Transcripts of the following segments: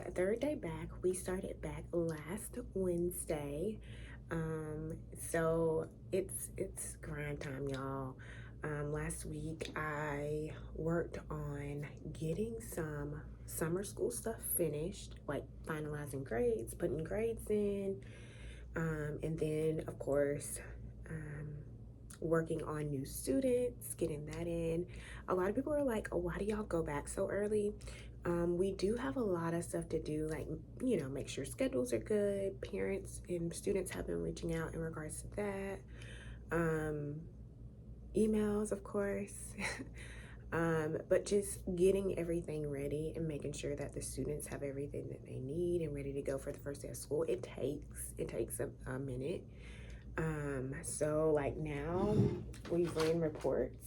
third day back. We started back last Wednesday. So it's grind time, y'all. Last week I worked on getting some summer school stuff finished, like finalizing grades, putting grades in, and then of course, um, working on new students, getting that in. A lot of people are like, "Oh, why do y'all go back so early?" We do have a lot of stuff to do, like, make sure schedules are good. Parents and students have been reaching out in regards to that. Um, Emails, of course. But just getting everything ready and making sure that the students have everything that they need and ready to go for the first day of school. It takes a minute. So like now we've ran reports,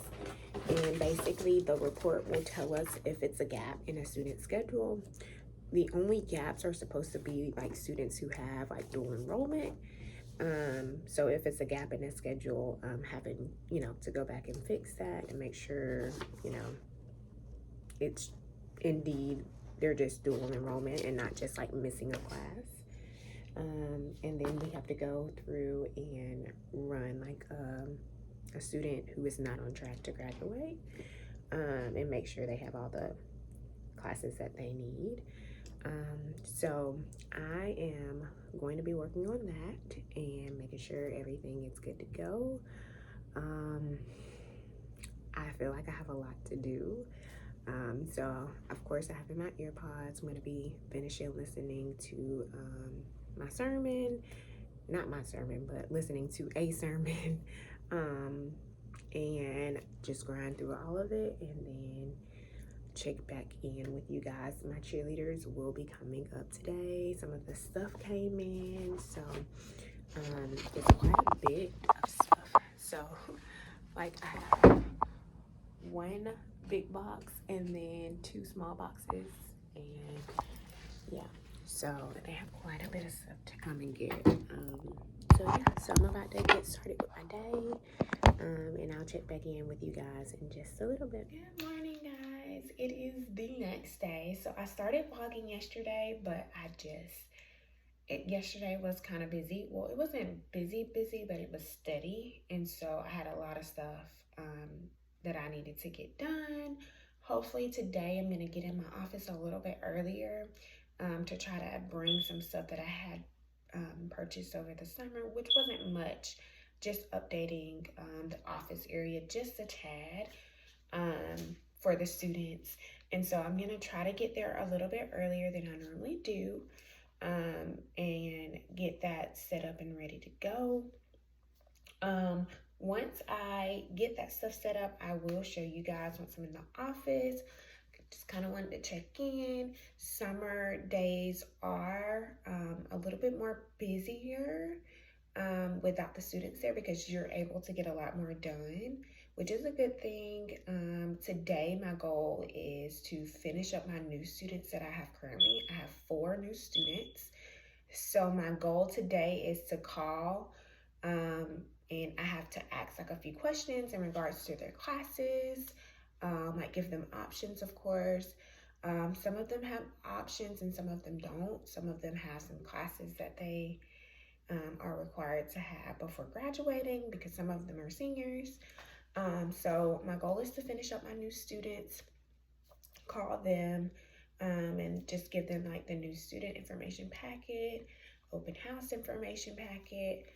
and basically the report will tell us if it's a gap in a student schedule. The only gaps are supposed to be like students who have like dual enrollment. So if it's a gap in the schedule, having, to go back and fix that and make sure, you know, it's indeed they're just dual enrollment and not just like missing a class. And then we have to go through and run like a student who is not on track to graduate, and make sure they have all the classes that they need. So I am going to be working on that and making sure everything is good to go. I feel like I have a lot to do. So of course I have in my earpods. I'm going to be finishing listening to my sermon, not my sermon, but listening to a sermon, and just grind through all of it and then check back in with you guys. My cheerleaders will be coming up today. Some of the stuff came in, so it's quite a bit of stuff. So like I have one big box and then two small boxes, and yeah, so they have quite a bit of stuff to come and get. So I'm about to get started with my day, and I'll check back in with you guys in just a little bit. Good morning, guys. It is the next day. So I started vlogging yesterday, but yesterday was kind of busy. Well, it wasn't busy, but it was steady, and so I had a lot of stuff that I needed to get done. Hopefully today I'm gonna get in my office a little bit earlier, to try to bring some stuff that I had purchased over the summer, which wasn't much, just updating the office area just a tad, for the students. And so I'm gonna try to get there a little bit earlier than I normally do, and get that set up and ready to go. Once I get that stuff set up, I will show you guys once I'm in the office. Just kind of wanted to check in. Summer days are a little bit more busier without the students there, because you're able to get a lot more done, which is a good thing. Today, my goal is to finish up my new students that I have currently. I have 4 new students. So my goal today is to call, and I have to ask like a few questions in regards to their classes, like give them options, of course. Some of them have options and some of them don't. Some of them have some classes that they are required to have before graduating, because some of them are seniors. So my goal is to finish up my new students, call them, and just give them like the new student information packet, open house information packet,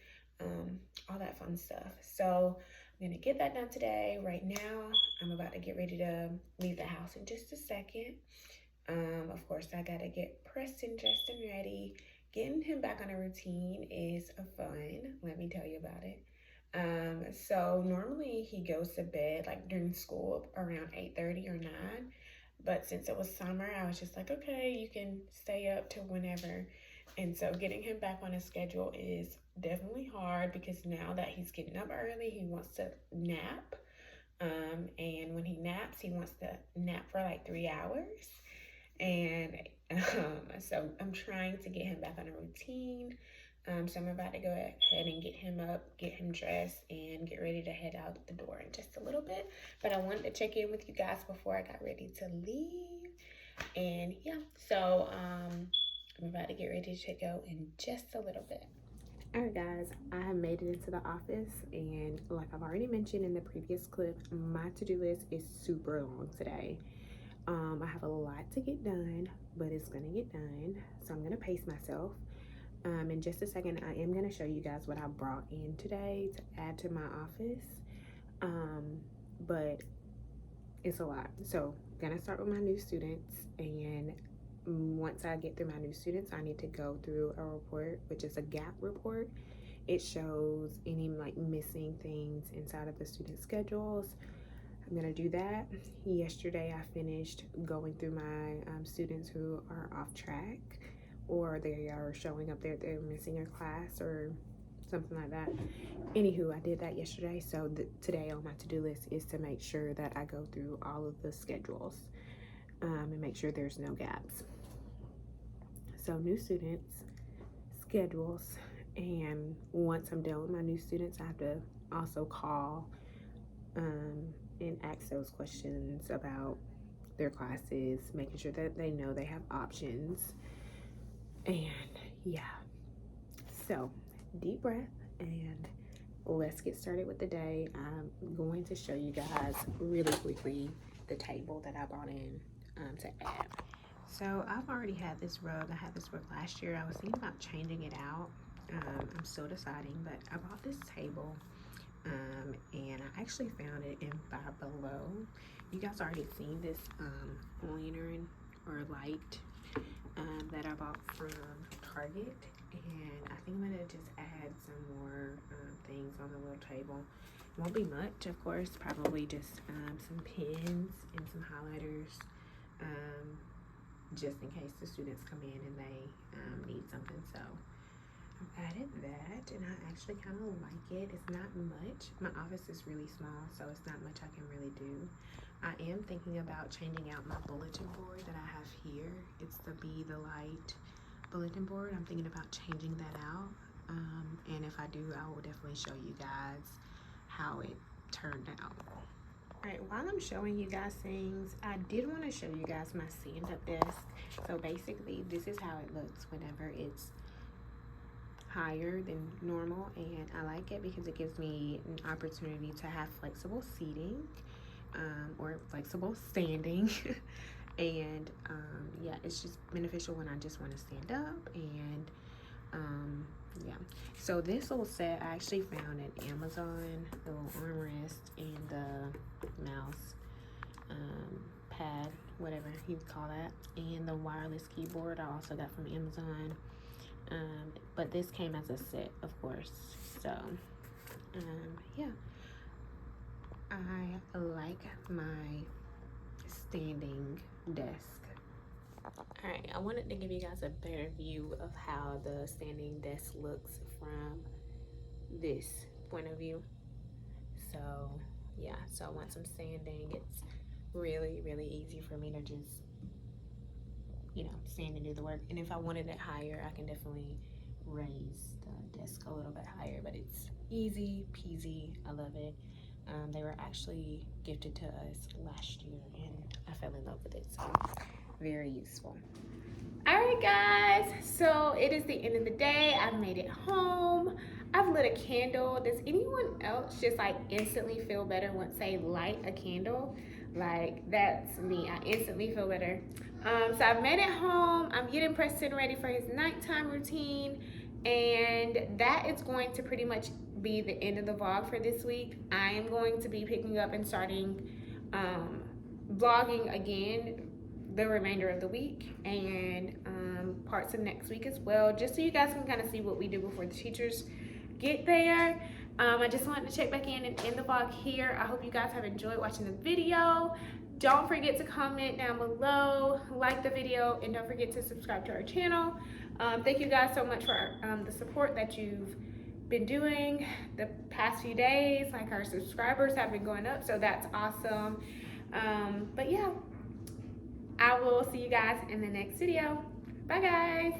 all that fun stuff. So I'm gonna get that done today. Right now, I'm about to get ready to leave the house in just a second. Of course, I gotta get Preston dressed and ready. Getting him back on a routine is fun. Let me tell you about it. So normally he goes to bed like during school around 8:30 or 9. But since it was summer, I was just like, okay, you can stay up to whenever. And so getting him back on a schedule is definitely hard, because now that he's getting up early, he wants to nap. And when he naps, he wants to nap for like 3 hours. And so I'm trying to get him back on a routine. So I'm about to go ahead and get him up, get him dressed, and get ready to head out the door in just a little bit. But I wanted to check in with you guys before I got ready to leave. And yeah, so I'm about to get ready to go in just a little bit. All right, guys, I have made it into the office, and like I've already mentioned in the previous clip, my to-do list is super long today. I have a lot to get done, but it's gonna get done, so I'm gonna pace myself. In just a second, I am gonna show you guys what I brought in today to add to my office, but it's a lot. So I'm gonna start with my new students, and once I get through my new students, I need to go through a report, which is a gap report. It shows any like missing things inside of the student schedules. I'm gonna do that. Yesterday I finished going through my students who are off track, or they are showing up there, they're missing a class or something like that. Anywho, I did that yesterday, so today on my to-do list is to make sure that I go through all of the schedules and make sure there's no gaps. So new students, schedules, and once I'm done with my new students, I have to also call and ask those questions about their classes, making sure that they know they have options. And yeah, so deep breath and let's get started with the day. I'm going to show you guys really quickly the table that I brought in to add. So I've already had this rug. I had this rug last year. I was thinking about changing it out. I'm still deciding, but I bought this table and I actually found it in Five Below. You guys already seen this lantern or light that I bought from Target, and I think I'm gonna just add some more things on the little table. It won't be much, of course, probably just some pens and some highlighters, just in case the students come in and they need something. So I've added that, and I actually kind of like it. It's not much. My office is really small, so it's not much I can really do. I am thinking about changing out my bulletin board that I have here. It's the Be the Light bulletin board. I'm thinking about changing that out, and if I do, I will definitely show you guys how it turned out. All right, while I'm showing you guys things, I did want to show you guys my stand-up desk. So basically, this is how it looks whenever it's higher than normal, and I like it because it gives me an opportunity to have flexible seating or flexible standing. And yeah, it's just beneficial when I just want to stand up. And yeah, so this little set I actually found at Amazon, the little armrest and the mouse pad, whatever you call that, and the wireless keyboard I also got from Amazon. But this came as a set, of course. So yeah, I like my standing desk. All right, I wanted to give you guys a better view of how the standing desk looks from this point of view. So yeah, so once I'm standing, it's really easy for me to just, you know, stand and do the work. And if I wanted it higher, I can definitely raise the desk a little bit higher, but it's easy peasy. I love it. They were actually gifted to us last year, and I fell in love with it, so very useful. All right, guys, so it is the end of the day. I've made it home. I've lit a candle. Does anyone else just like instantly feel better once they light a candle? Like, that's me. I instantly feel better. So I've made it home. I'm getting Preston ready for his nighttime routine, and that is going to pretty much be the end of the vlog for this week. I am going to be picking up and starting vlogging again the remainder of the week and parts of next week as well, just so you guys can kind of see what we do before the teachers get there. I just wanted to check back in and end the vlog here. I hope you guys have enjoyed watching the video. Don't forget to comment down below, like the video, and don't forget to subscribe to our channel. Thank you guys so much for the support that you've been doing the past few days. Like, our subscribers have been going up, so that's awesome. But yeah, I will see you guys in the next video. Bye, guys.